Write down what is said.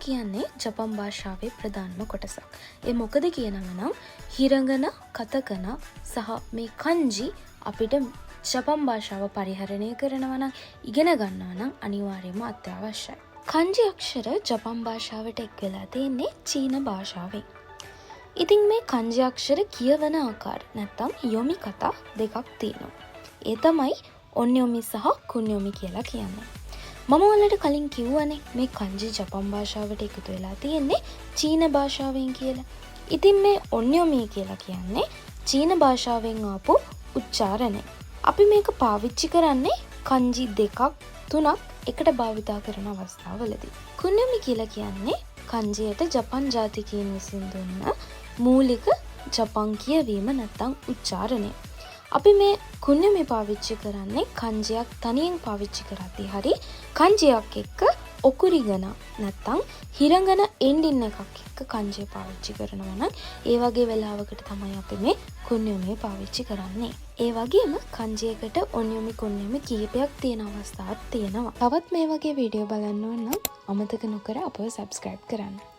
කියන්නේ ජපන් භාෂාවේ ප්‍රධානම කොටසක්. ඒ මොකද කියනවා නම් හිරංගන, කතකන සහ මේ kanji අපිට ජපන් භාෂාව පරිහරණය කරනවා නම් ඉගෙන ගන්නවා නම් අනිවාර්යයෙන්ම අත්‍යවශ්‍යයි. kanji අක්ෂර ජපන් භාෂාවට එක් වෙලා තියෙන්නේ චීන භාෂාවෙන්. ඉතින් මේ kanji අක්ෂර කියවන ආකාර නැත්නම් යොමි කතා දෙකක් තියෙනවා. ඒ තමයි ඔන්යොමි සහ කුන්යොමි කියලා කියන්නේ. මම ඔයාලට කලින් කිව්වනේ මේ kanji ජපන් භාෂාවට එකතු වෙලා තියෙන්නේ චීන භාෂාවෙන් කියලා. ඉතින් මේ ඔන්යොමි කියලා කියන්නේ චීන භාෂාවෙන් ආපු උච්චාරණය. අපි මේක පාවිච්චි කරන්නේ kanji දෙකක් තුනක් එකට භාවිතා කරන අවස්ථාවලදී. කුන්යොමි කියලා කියන්නේ kanjiයට ජපන් ජාතිකයන් විසින් දුන්න මූලික ජපන් කියවීම නැත්නම් උච්චාරණය. අපි මේ කුන්යොමි පාවිච්චි කරන්නේ kanjiයක් තනියෙන් පාවිච්චි කරද්දී හරි kanjiයක් එක්ක ඔකුරිගන නැත්නම් හිරංගන එන්ඩින් එකක් එක්ක kanji පාවිච්චි කරනවා නම් ඒ වගේ වෙලාවකට තමයි අපි මේ කුන්යොමි පාවිච්චි කරන්නේ. ඒ වගේම kanji එකට ඔන්යොමි කුන්යොමි කීපයක් තියෙන අවස්ථාවක් තියෙනවා. තවත් මේ වගේ වීඩියෝ බලන්න ඕන නම් අමතක නොකර අපව subscribe කරන්න.